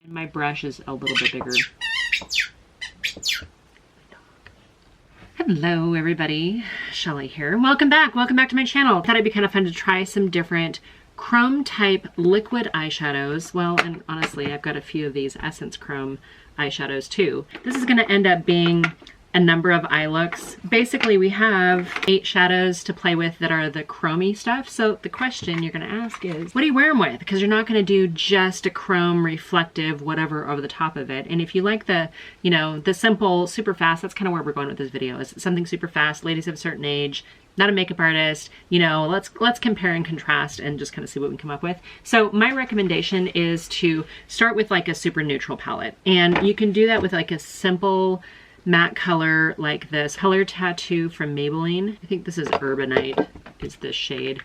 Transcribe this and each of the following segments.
And my brush is a little bit bigger. Hello everybody, Shelley here. Welcome back to my channel. Thought it'd be kind of fun to try some different chrome type liquid eyeshadows. Well, and honestly, I've got a few of these Essence Chrome eyeshadows too. This is gonna end up being a number of eye looks. Basically, we have 8 shadows to play with that are the chromey stuff. So the question you're gonna ask is, what do you wear them with? Because you're not gonna do just a chrome reflective whatever over the top of it. And if you like the, you know, the simple, super fast, that's kind of where we're going with this video, is something super fast, ladies of a certain age, not a makeup artist, you know, let's compare and contrast and just kind of see what we can come up with. So my recommendation is to start with like a super neutral palette. And you can do that with like a simple matte color like this Color Tattoo from Maybelline. I think this is Urbanite, is this shade.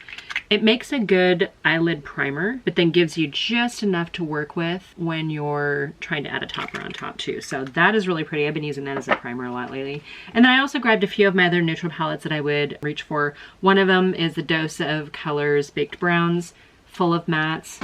It makes a good eyelid primer, but then gives you just enough to work with when you're trying to add a topper on top too. So that is really pretty. I've been using that as a primer a lot lately. And then I also grabbed a few of my other neutral palettes that I would reach for. One of them is the Dose of Colors Baked Browns, full of mattes.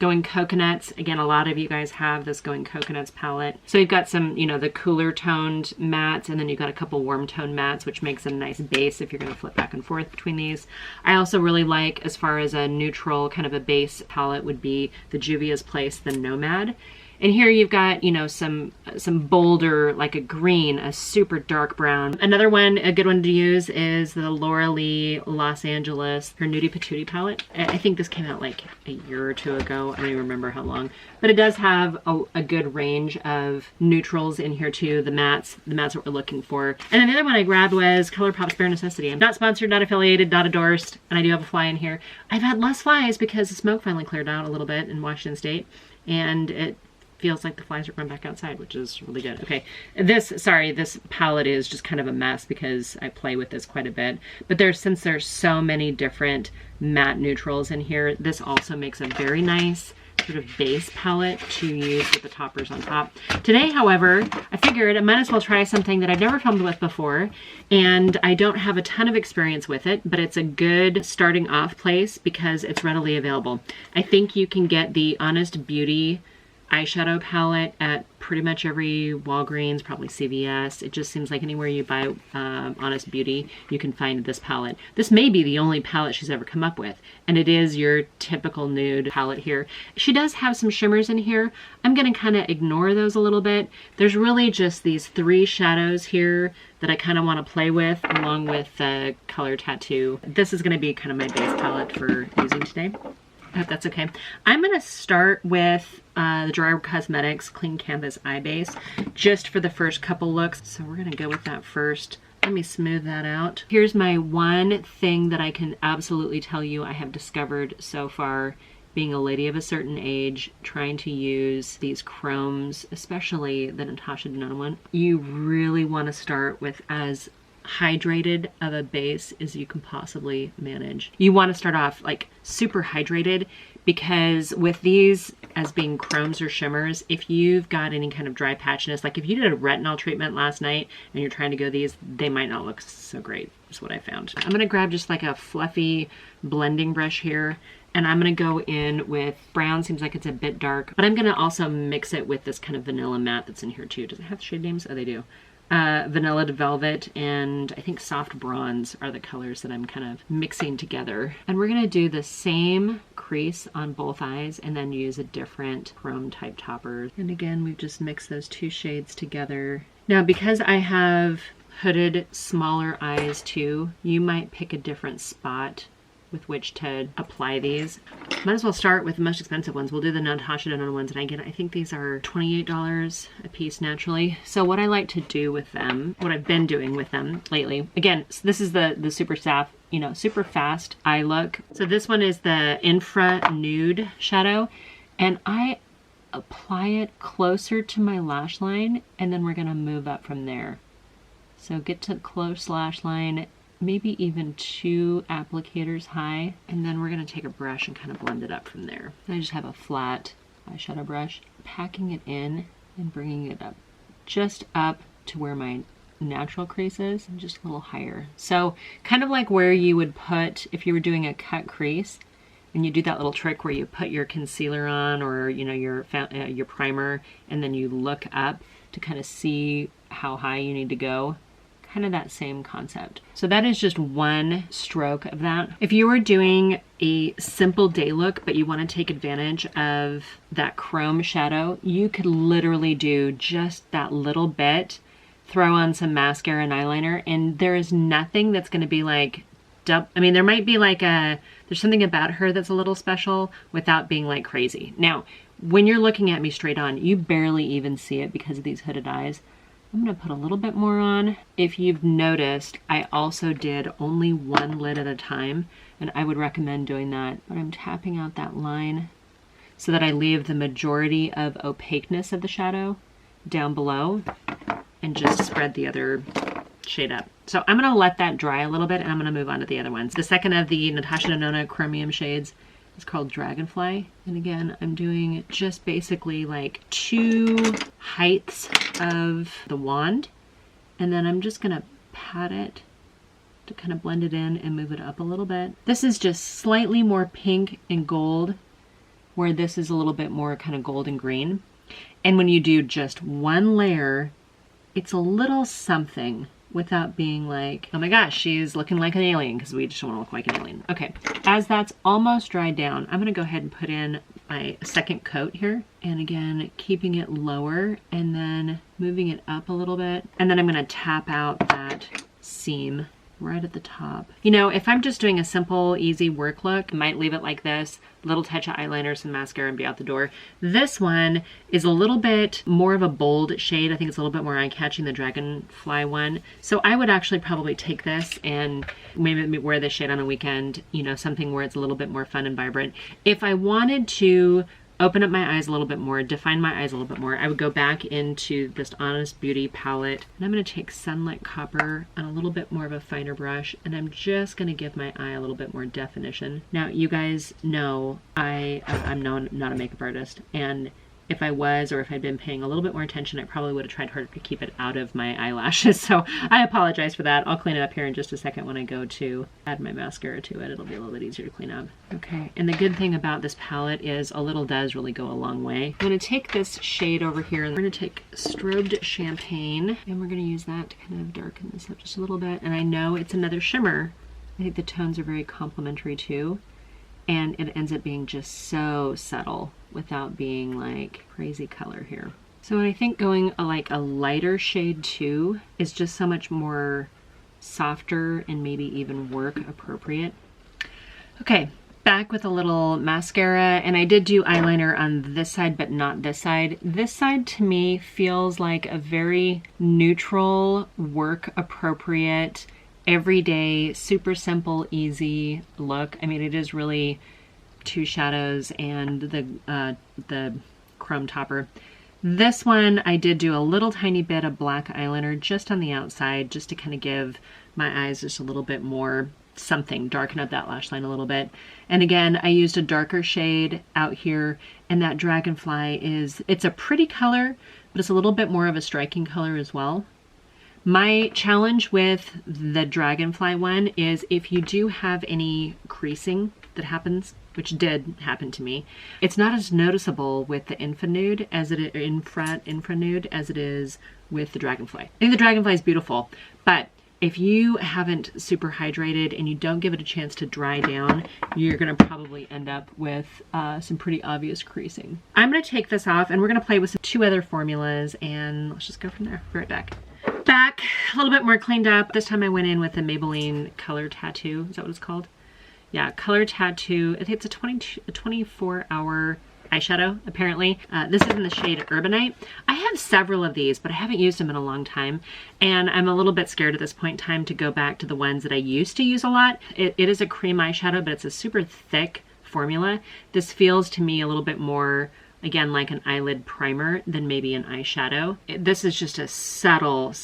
Going Coconuts, again, a lot of you guys have this Going Coconuts palette. So you've got some, you know, the cooler toned mattes, and then you've got a couple warm toned mattes, which makes a nice base if you're going to flip back and forth between these. I also really like, as far as a neutral kind of a base palette, would be the Juvia's Place, the Nomad. And here you've got, you know, some bolder, like a green, a super dark brown. Another one, a good one to use, is the Laura Lee Los Angeles, her Nudie Patootie palette. I think this came out like a year or two ago. I don't even remember how long. But it does have a good range of neutrals in here too, the mattes that we're looking for. And then the other one I grabbed was ColourPop's Bare Necessity. I'm not sponsored, not affiliated, not endorsed, and I do have a fly in here. I've had less flies because the smoke finally cleared out a little bit in Washington State, and it feels like the flies are going back outside, which is really good. Okay, this palette is just kind of a mess because I play with this quite a bit. But since there's so many different matte neutrals in here, this also makes a very nice sort of base palette to use with the toppers on top. Today, however, I figured I might as well try something that I've never filmed with before, and I don't have a ton of experience with it, but it's a good starting off place because it's readily available. I think you can get the Honest Beauty eyeshadow palette at pretty much every Walgreens, probably CVS. It just seems like anywhere you buy Honest Beauty, you can find this palette. This may be the only palette she's ever come up with, and it is your typical nude palette here. She does have some shimmers in here. I'm gonna kind of ignore those a little bit. There's really just these 3 shadows here that I kind of want to play with, along with the Color Tattoo. This is gonna be kind of my base palette for using today. I hope that's okay. I'm going to start with the Dry Cosmetics Clean Canvas Eye Base, just for the first couple looks. So we're going to go with that first. Let me smooth that out. Here's my one thing that I can absolutely tell you I have discovered so far, being a lady of a certain age, trying to use these chromes, especially the Natasha Denona one. You really want to start with as hydrated of a base as you can possibly manage. You want to start off like super hydrated, because with these as being chromes or shimmers, if you've got any kind of dry patchiness, like if you did a retinol treatment last night and you're trying to go these, they might not look so great, is what I found. I'm gonna grab just like a fluffy blending brush here, and I'm gonna go in with brown. Seems like it's a bit dark, but I'm gonna also mix it with this kind of vanilla matte that's in here too. Does it have shade names? Oh, they do. Vanilla Velvet and I think Soft Bronze are the colors that I'm kind of mixing together. And we're gonna do the same crease on both eyes and then use a different chrome type topper. And again, we've just mixed those 2 shades together. Now, because I have hooded smaller eyes too, you might pick a different spot with which to apply these. Might as well start with the most expensive ones. We'll do the Natasha Denona ones, and again, I think these are $28 a piece naturally. So what I like to do with them, what I've been doing with them lately, again, this is the super fast eye look. So this one is the Infra Nude shadow, and I apply it closer to my lash line, and then we're gonna move up from there. So get to close lash line, maybe even 2 applicators high, and then we're going to take a brush and kind of blend it up from there. I just have a flat eyeshadow brush, packing it in and bringing it up, just up to where my natural crease is, and just a little higher. So kind of like where you would put, if you were doing a cut crease, and you do that little trick where you put your concealer on, or you know, your primer, and then you look up to kind of see how high you need to go. Kind of that same concept. So that is just one stroke of that. If you were doing a simple day look, but you want to take advantage of that chrome shadow, you could literally do just that little bit, throw on some mascara and eyeliner, and there is nothing that's going to be like, I mean, there might be like there's something about her that's a little special without being like crazy. Now, when you're looking at me straight on, you barely even see it because of these hooded eyes. I'm going to put a little bit more on. If you've noticed, I also did only one lid at a time, and I would recommend doing that. But I'm tapping out that line so that I leave the majority of opaqueness of the shadow down below and just spread the other shade up. So I'm going to let that dry a little bit, and I'm going to move on to the other ones. The second of the Natasha Denona Chromium shades is called Dragonfly. And again, I'm doing just basically like 2 heights of the wand. And then I'm just gonna pat it to kind of blend it in and move it up a little bit. This is just slightly more pink and gold, where this is a little bit more kind of gold and green. And when you do just one layer, it's a little something without being like, oh my gosh, she's looking like an alien, because we just don't want to look like an alien. Okay, as that's almost dried down, I'm gonna go ahead and put in my second coat here. And again, keeping it lower and then moving it up a little bit. And then I'm gonna tap out that seam right at the top. You know, if I'm just doing a simple, easy work look, I might leave it like this, little touch of eyeliner, some mascara, and be out the door. This one is a little bit more of a bold shade. I think it's a little bit more eye-catching, the Dragonfly one. So I would actually probably take this and maybe wear this shade on a weekend, you know, something where it's a little bit more fun and vibrant. If I wanted to open up my eyes a little bit more, define my eyes a little bit more, I would go back into this Honest Beauty palette, and I'm going to take Sunlit Copper on a little bit more of a finer brush, and I'm just going to give my eye a little bit more definition. Now, you guys know I'm not a makeup artist, and if I was, or if I'd been paying a little bit more attention, I probably would have tried harder to keep it out of my eyelashes. So I apologize for that. I'll clean it up here in just a second when I go to add my mascara to it. It'll be a little bit easier to clean up. Okay, and the good thing about this palette is a little does really go a long way. I'm gonna take this shade over here, and we're gonna take Strobed Champagne, and we're gonna use that to kind of darken this up just a little bit. And I know it's another shimmer. I think the tones are very complementary too. And it ends up being just so subtle without being like crazy color here. So I think going like a lighter shade too is just so much more softer and maybe even work appropriate. Okay, back with a little mascara, and I did do eyeliner on this side, but not this side. This side to me feels like a very neutral, work appropriate, everyday, super simple, easy look. I mean, it is really 2 shadows and the chrome topper. This one, I did do a little tiny bit of black eyeliner just on the outside, just to kind of give my eyes just a little bit more something, darken up that lash line a little bit. And again, I used a darker shade out here, and that Dragonfly it's a pretty color, but it's a little bit more of a striking color as well. My challenge with the Dragonfly one is if you do have any creasing that happens, which did happen to me, it's not as noticeable with the Infranude as it is Infranude as it is with the Dragonfly. I think the Dragonfly is beautiful, but if you haven't super hydrated and you don't give it a chance to dry down, you're gonna probably end up with some pretty obvious creasing. I'm gonna take this off, and we're gonna play with 2 other formulas, and let's just go from there. Be right back. Back, a little bit more cleaned up. This time I went in with the Maybelline Color Tattoo. Is that what it's called? Yeah, Color Tattoo. I think it's a 24-hour eyeshadow, apparently. This is in the shade Urbanite. I have several of these, but I haven't used them in a long time, and I'm a little bit scared at this point in time to go back to the ones that I used to use a lot. It is a cream eyeshadow, but it's a super thick formula. This feels to me a little bit more, again, like an eyelid primer than maybe an eyeshadow. This is just a subtle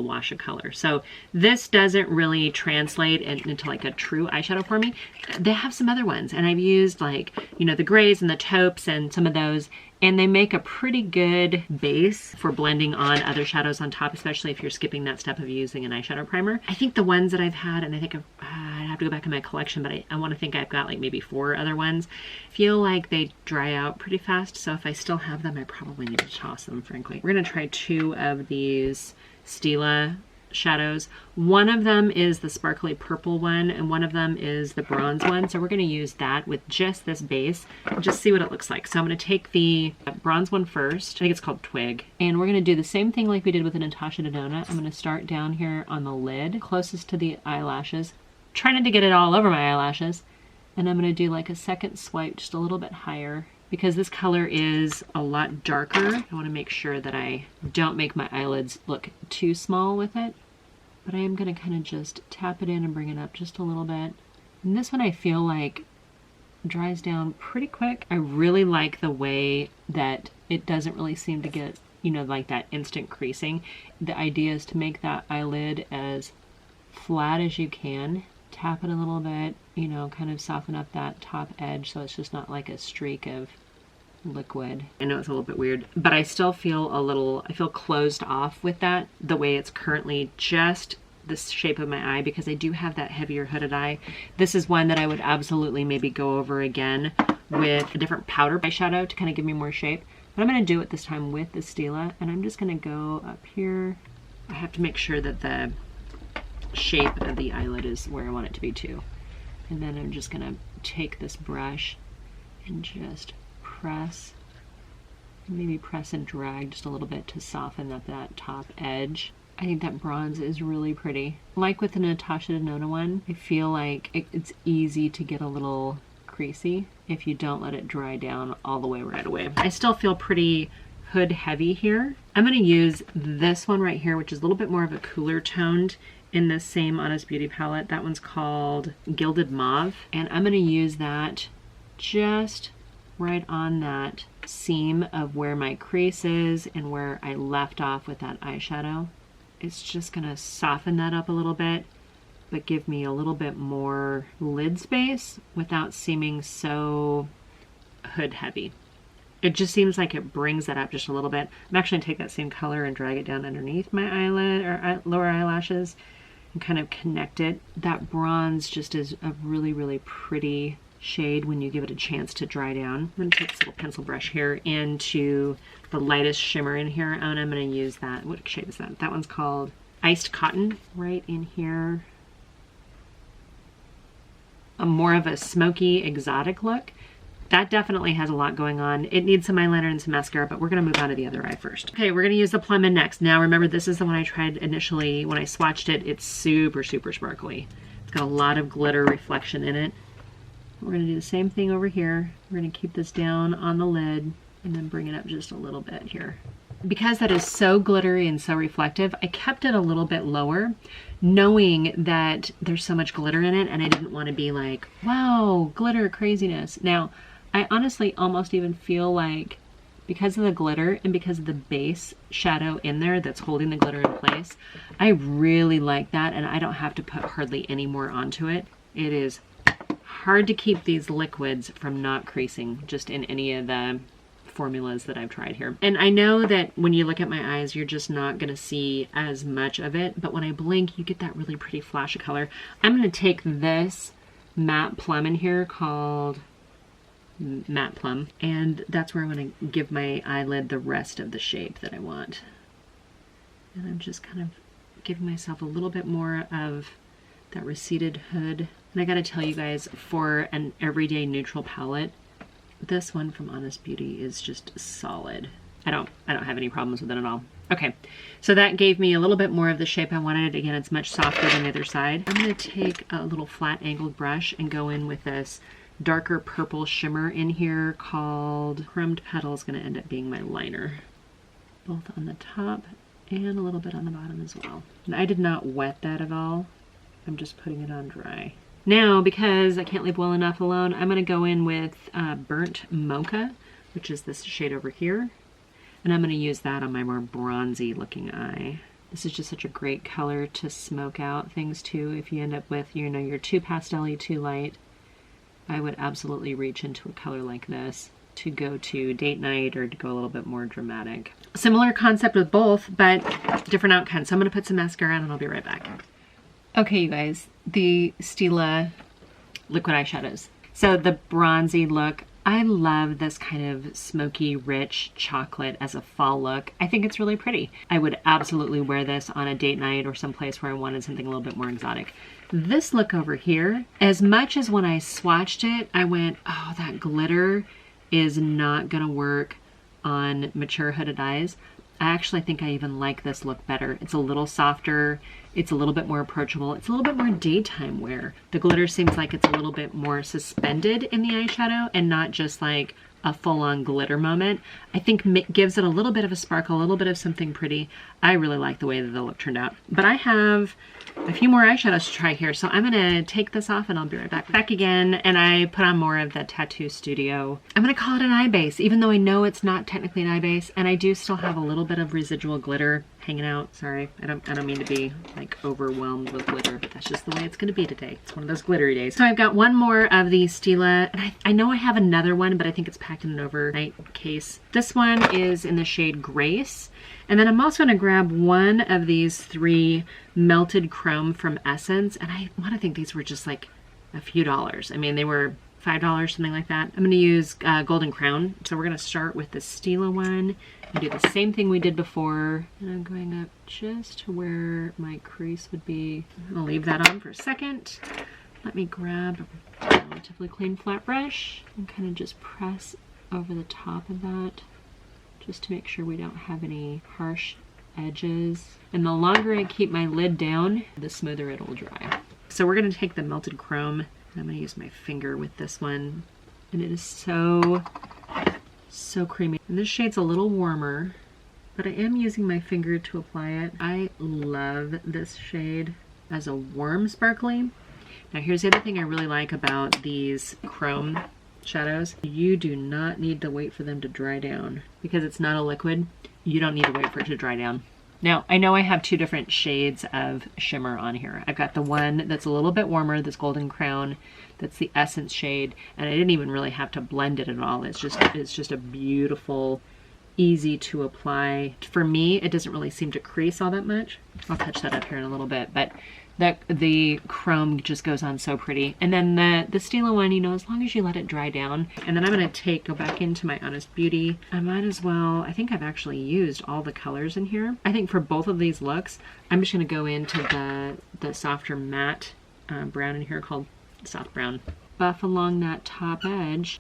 wash of color. So this doesn't really translate into like a true eyeshadow for me. They have some other ones, and I've used like, you know, the grays and the taupes and some of those, And they make a pretty good base for blending on other shadows on top, especially if you're skipping that step of using an eyeshadow primer. I think the ones that I've had, and I think I'd have to go back in my collection, but I want to think I've got like maybe 4 other ones, feel like they dry out pretty fast. So if I still have them, I probably need to toss them, frankly. We're going to try 2 of these Stila shadows. One of them is the sparkly purple one, and one of them is the bronze one. So we're going to use that with just this base and just see what it looks like. So I'm going to take the bronze one first. I think it's called Twig. And we're going to do the same thing like we did with the Natasha Denona. I'm going to start down here on the lid, closest to the eyelashes. Try not to get it all over my eyelashes. And I'm going to do like a second swipe just a little bit higher. Because this color is a lot darker, I want to make sure that I don't make my eyelids look too small with it. But I am going to kind of just tap it in and bring it up just a little bit. And this one I feel like dries down pretty quick. I really like the way that it doesn't really seem to get, you know, like that instant creasing. The idea is to make that eyelid as flat as you can. Tap it a little bit, you know, kind of soften up that top edge so it's just not like a streak of liquid. I know it's a little bit weird, but I still feel I feel closed off with that, the way it's currently just the shape of my eye, because I do have that heavier hooded eye. This is one that I would absolutely maybe go over again with a different powder eyeshadow to kind of give me more shape. But I'm going to do it this time with the Stila, and I'm just going to go up here. I have to make sure that the shape of the eyelid is where I want it to be too. And then I'm just going to take this brush and just press, maybe press and drag just a little bit to soften up that top edge. I think that bronze is really pretty. Like with the Natasha Denona one, I feel like it's easy to get a little creasy if you don't let it dry down all the way right away. I still feel pretty hood heavy here. I'm going to use this one right here, which is a little bit more of a cooler toned in this same Honest Beauty palette. That one's called Gilded Mauve, and I'm going to use that just right on that seam of where my crease is and where I left off with that eyeshadow. It's just going to soften that up a little bit, but give me a little bit more lid space without seeming so hood heavy. It just seems like it brings that up just a little bit. I'm actually going to take that same color and drag it down underneath my eyelid or lower eyelashes and kind of connect it. That bronze just is a really, really pretty shade when you give it a chance to dry down. I'm going to take this little pencil brush here into the lightest shimmer in here, and I'm going to use that. What shade is that? That one's called Iced Cotton, right in here. More of a smoky, exotic look. That definitely has a lot going on. It needs some eyeliner and some mascara, but we're going to move on to the other eye first. Okay, we're going to use the Plum In next. Now remember, this is the one I tried initially. When I swatched it, it's super, super sparkly. It's got a lot of glitter reflection in it. We're going to do the same thing over here. We're going to keep this down on the lid and then bring it up just a little bit here. Because that is so glittery and so reflective, I kept it a little bit lower, knowing that there's so much glitter in it, and I didn't want to be like, wow, glitter craziness. Now, I honestly almost even feel like, because of the glitter and because of the base shadow in there that's holding the glitter in place, I really like that, and I don't have to put hardly any more onto it. It is hard to keep these liquids from not creasing just in any of the formulas that I've tried here. And I know that when you look at my eyes, you're just not going to see as much of it, but when I blink, you get that really pretty flash of color. I'm going to take this matte plum in here called Matte Plum, and that's where I'm going to give my eyelid the rest of the shape that I want. And I'm just kind of giving myself a little bit more of that receded hood. And I gotta tell you guys, for an everyday neutral palette, this one from Honest Beauty is just solid. I don't have any problems with it at all. Okay, so that gave me a little bit more of the shape I wanted. Again, it's much softer than the other side. I'm gonna take a little flat angled brush and go in with this darker purple shimmer in here called Chromed Petal. Is gonna end up being my liner, both on the top and a little bit on the bottom as well. And I did not wet that at all. I'm just putting it on dry. Now, because I can't leave well enough alone, I'm going to go in with Burnt Mocha, which is this shade over here. And I'm going to use that on my more bronzy looking eye. This is just such a great color to smoke out things too. If you end up with, you're too pastel-y, too light, I would absolutely reach into a color like this. to go to date night or to go a little bit more dramatic. Similar concept with both, but different outcomes. So I'm gonna put some mascara on and I'll be right back. Okay, you guys, the Stila liquid eyeshadows. So the bronzy look, I love this kind of smoky, rich chocolate as a fall look. I think it's really pretty. I would absolutely wear this on a date night or someplace where I wanted something a little bit more exotic. This look over here, as much as when I swatched it, I went, oh, that glitter is not gonna work on mature hooded eyes. I actually think I even like this look better. It's a little softer, it's a little bit more approachable, it's a little bit more daytime wear. The glitter seems like it's a little bit more suspended in the eyeshadow and not just like a full-on glitter moment. I think gives it a little bit of a sparkle, a little bit of something pretty. I really like the way that the look turned out. But I have a few more eyeshadows to try here, so I'm gonna take this off and I'll be right back. Back again, and I put on more of the Tattoo Studio. I'm gonna call it an eye base, even though I know it's not technically an eye base, and I do still have a little bit of residual glitter hanging out. Sorry, I don't mean to be like overwhelmed with glitter, but that's just the way it's gonna be today. It's one of those glittery days. So I've got one more of the Stila, and I know I have another one, but I think it's packed in an overnight case. This one is in the shade Grace. And then I'm also gonna grab one of these 3 melted chrome from Essence. And I wanna think these were just like a few dollars. I mean, they were $5, something like that. I'm gonna use Golden Crown. So we're gonna start with the Stila one and do the same thing we did before. And I'm going up just to where my crease would be. I'm gonna leave that on for a second. Let me grab a relatively clean flat brush and kind of just press over the top of that, just to make sure we don't have any harsh edges. And the longer I keep my lid down, the smoother it'll dry. So we're gonna take the melted chrome, and I'm gonna use my finger with this one. And it is so creamy. And this shade's a little warmer, but I am using my finger to apply it. I love this shade as a warm sparkly. Now here's the other thing I really like about these chrome shadows. You do not need to wait for them to dry down. Because it's not a liquid, you don't need to wait for it to dry down. Now, I know I have 2 different shades of shimmer on here. I've got the one that's a little bit warmer, this Golden Crown, that's the Essence shade, and I didn't even really have to blend it at all. It's just a beautiful, easy to apply. For me, it doesn't really seem to crease all that much. I'll touch that up here in a little bit, but the chrome just goes on so pretty. And then the Stila one, you know, as long as you let it dry down. And then I'm gonna go back into my Honest Beauty. I might as well, I think I've actually used all the colors in here. I think for both of these looks, I'm just gonna go into the softer matte brown in here called Soft Brown. Buff along that top edge.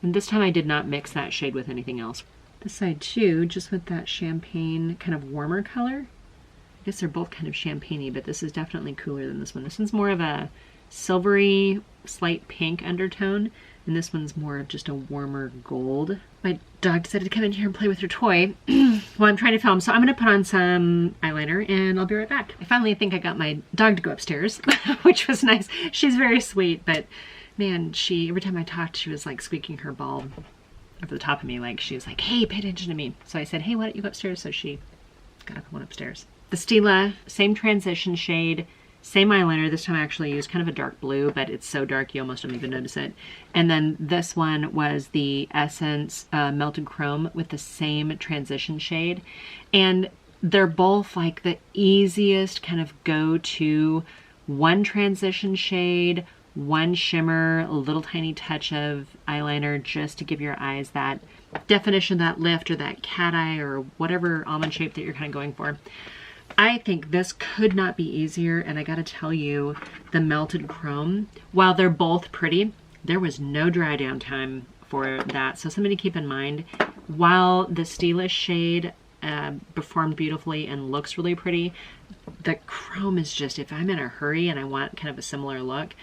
And this time I did not mix that shade with anything else. This side too, just with that champagne kind of warmer color. I guess they're both kind of champagne-y, but this is definitely cooler than this one. This one's more of a silvery, slight pink undertone, and this one's more of just a warmer gold. My dog decided to come in here and play with her toy while I'm trying to film, so I'm gonna put on some eyeliner and I'll be right back. I finally think I got my dog to go upstairs, which was nice. She's very sweet, but man, every time I talked, she was like squeaking her ball over the top of me, like she was like, hey, pay attention to me. So I said, hey, why don't you go upstairs? So she got up and went upstairs. The Stila, same transition shade, same eyeliner. This time I actually used kind of a dark blue, but it's so dark you almost don't even notice it. And then this one was the Essence Melted Chrome with the same transition shade. And they're both like the easiest kind of go-to one transition shade, one shimmer, a little tiny touch of eyeliner just to give your eyes that definition, that lift, or that cat eye, or whatever almond shape that you're kind of going for. I think this could not be easier, and I gotta tell you, the Melted Chrome, while they're both pretty, there was no dry down time for that. So something to keep in mind. While the Stila shade performed beautifully and looks really pretty, the chrome is just, if I'm in a hurry and I want kind of a similar look,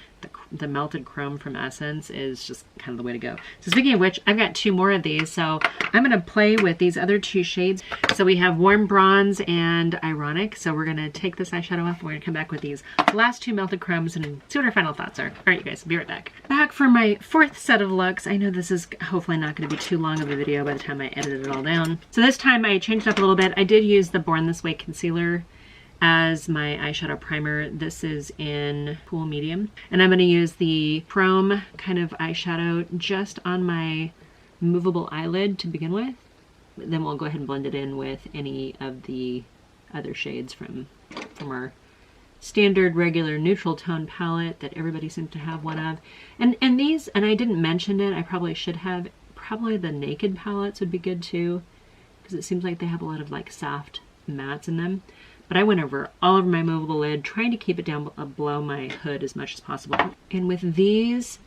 the Melted Chrome from Essence is just kind of the way to go. So speaking of which, I've got 2 more of these, so I'm gonna play with these other 2 shades. So we have Warm Bronze and Ironic. So we're gonna take this eyeshadow off and we're gonna come back with these last 2 Melted Chromes and see what our final thoughts are. All right, you guys, be right back. Back for my 4th set of looks. I know this is hopefully not gonna be too long of a video by the time I edit it all down. So this time I changed up a little bit. I did use the Born This Way concealer as my eyeshadow primer. This is in Cool Medium. And I'm going to use the chrome kind of eyeshadow just on my movable eyelid to begin with. Then we'll go ahead and blend it in with any of the other shades from our standard regular neutral tone palette that everybody seems to have one of. And these, and I didn't mention it, I probably should have, probably the Naked palettes would be good too, because it seems like they have a lot of like soft mattes in them. But I went over all over my movable lid, trying to keep it down below my hood as much as possible. And with these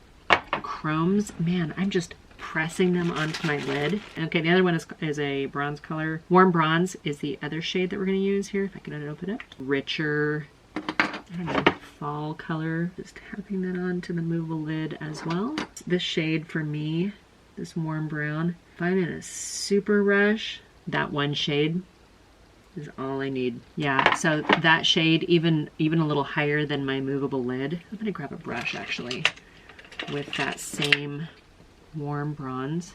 chromes, man, I'm just pressing them onto my lid. Okay, the other one is a bronze color. Warm Bronze is the other shade that we're going to use here, if I can open it. Richer, I don't know, fall color. Just tapping that onto the movable lid as well. This shade for me, this warm brown, if I'm in a super rush, that one shade is all I need. Yeah, so that shade, even a little higher than my movable lid. I'm gonna grab a brush actually with that same warm bronze.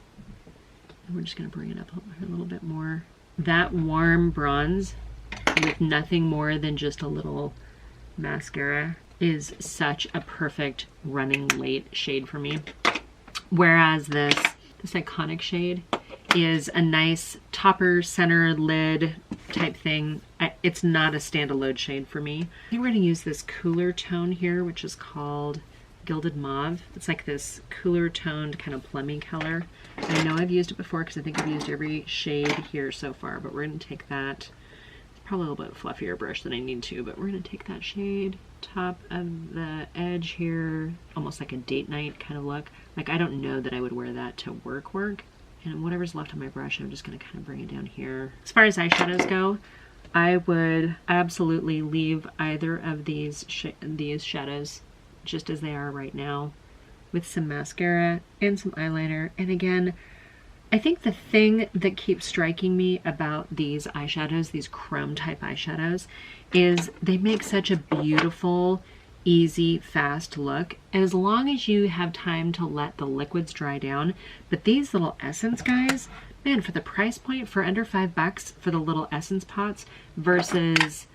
And we're just gonna bring it up a little bit more. That warm bronze with nothing more than just a little mascara is such a perfect running late shade for me. Whereas this iconic shade is a nice topper center lid type thing. It's not a standalone shade for me. I think we're going to use this cooler tone here, which is called Gilded Mauve. It's like this cooler toned kind of plummy color. I know I've used it before because I think I've used every shade here so far, but we're going to take that. It's probably a little bit fluffier brush than I need to, but we're going to take that shade, top of the edge here, almost like a date night kind of look. Like I don't know that I would wear that to work. And whatever's left on my brush, I'm just going to kind of bring it down here. As far as eyeshadows go, I would absolutely leave either of these shadows just as they are right now with some mascara and some eyeliner. And again, I think the thing that keeps striking me about these eyeshadows, these chrome type eyeshadows, is they make such a beautiful, easy, fast look as long as you have time to let the liquids dry down. But these little essence guys, man, for the price point, for under $5 for the little essence pots versus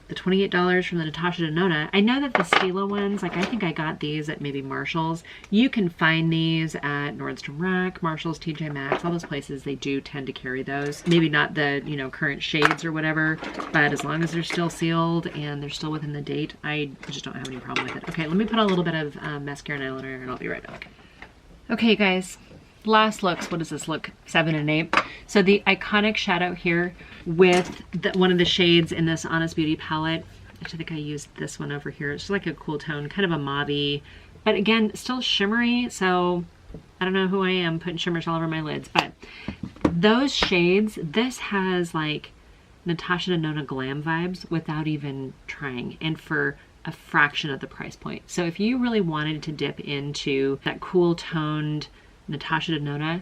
the $28 from the Natasha Denona. I know that the Stila ones, like I think I got these at maybe Marshall's. You can find these at Nordstrom Rack, Marshall's, TJ Maxx, all those places. They do tend to carry those. Maybe not the, you know, current shades or whatever, but as long as they're still sealed and they're still within the date, I just don't have any problem with it. Okay, let me put a little bit of mascara and eyeliner and I'll be right back. Okay guys, last looks. What does this look? 7 and 8. So the iconic shadow here with one of the shades in this Honest Beauty palette. Actually, I think I used this one over here. It's like a cool tone, kind of a mauve-y, but again, still shimmery. So I don't know who I am putting shimmers all over my lids, but those shades, this has like Natasha Denona glam vibes without even trying, and for a fraction of the price point. So if you really wanted to dip into that cool toned Natasha Denona,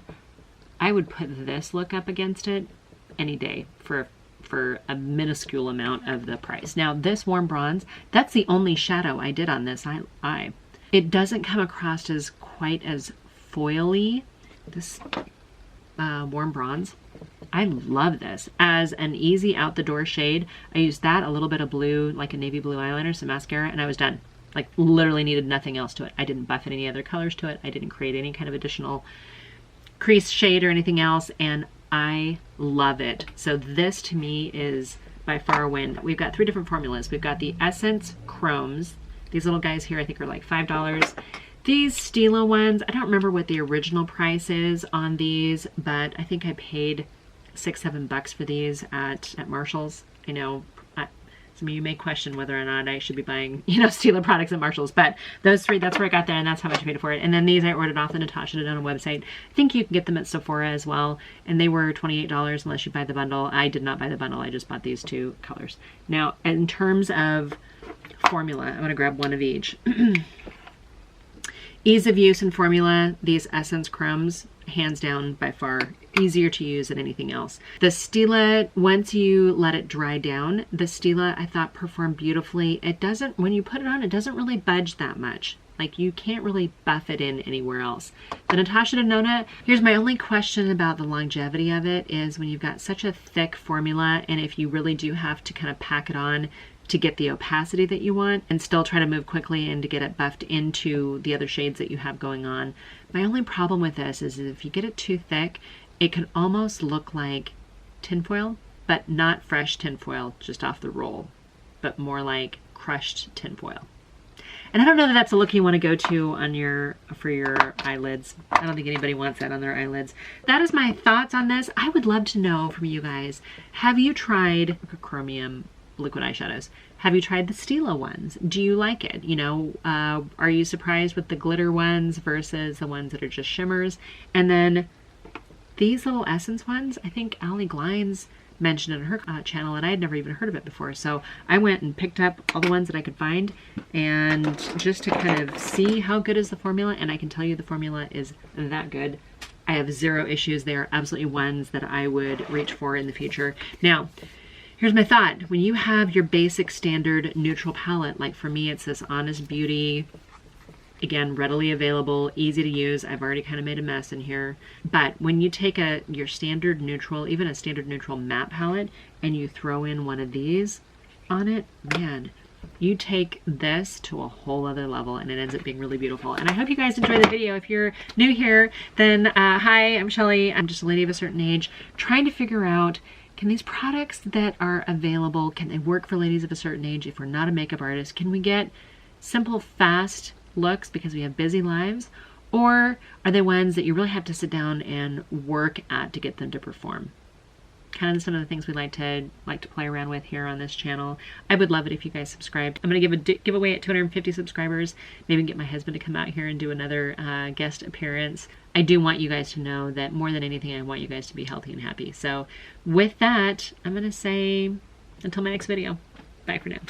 I would put this look up against it any day for a minuscule amount of the price. Now this warm bronze, that's the only shadow I did on this eye. It doesn't come across as quite as foily, this warm bronze. I love this as an easy out the door shade. I used that, a little bit of blue, like a navy blue eyeliner, some mascara, and I was done. Like literally needed nothing else to it. I didn't buff any other colors to it. I didn't create any kind of additional crease shade or anything else, and I love it. So this to me is by far a win. We've got 3 different formulas. We've got the Essence Chromes. These little guys here I think are like $5. These Stila ones, I don't remember what the original price is on these, but I think I paid $6-7 for these at Marshall's. I know some of you may question whether or not I should be buying, you know, Stila products at Marshall's, but those 3, that's where I got there, and that's how much I paid for it. And then these I ordered off the Natasha Denona website. I think you can get them at Sephora as well, and they were $28 unless you buy the bundle. I did not buy the bundle. I just bought these 2 colors. Now, in terms of formula, I'm going to grab one of each. Ease of use and formula, these Essence Chromes, hands down by far easier to use than anything else. The Stila, once you let it dry down, the Stila I thought performed beautifully. It doesn't, when you put it on, it doesn't really budge that much. Like, you can't really buff it in anywhere else. The Natasha Denona, here's my only question about the longevity of it, is when you've got such a thick formula, and if you really do have to kind of pack it on to get the opacity that you want and still try to move quickly and to get it buffed into the other shades that you have going on. My only problem with this is if you get it too thick, it can almost look like tinfoil, but not fresh tinfoil just off the roll, but more like crushed tinfoil. And I don't know that that's a look you want to go to on for your eyelids. I don't think anybody wants that on their eyelids. That is my thoughts on this. I would love to know from you guys, have you tried chromium liquid eyeshadows? Have you tried the Stila ones? Do you like it? You know, are you surprised with the glitter ones versus the ones that are just shimmers? And then these little essence ones, I think Allie Glines mentioned in her channel, and I had never even heard of it before. So I went and picked up all the ones that I could find, and just to kind of see how good is the formula, and I can tell you the formula is that good. I have zero issues. They are absolutely ones that I would reach for in the future. Now, here's my thought. When you have your basic standard neutral palette, like for me, it's this Honest Beauty, again, readily available, easy to use. I've already kind of made a mess in here. But when you take your standard neutral, even a standard neutral matte palette, and you throw in one of these on it, man, you take this to a whole other level, and it ends up being really beautiful. And I hope you guys enjoy the video. If you're new here, then hi, I'm Shelly. I'm just a lady of a certain age trying to figure out, can these products that are available, can they work for ladies of a certain age if we're not a makeup artist? Can we get simple, fast looks because we have busy lives? Or are they ones that you really have to sit down and work at to get them to perform? Kind of some of the things we like to play around with here on this channel. I would love it if you guys subscribed. I'm going to give a giveaway at 250 subscribers. Maybe get my husband to come out here and do another guest appearance. I do want you guys to know that more than anything, I want you guys to be healthy and happy. So with that, I'm going to say until my next video. Bye for now.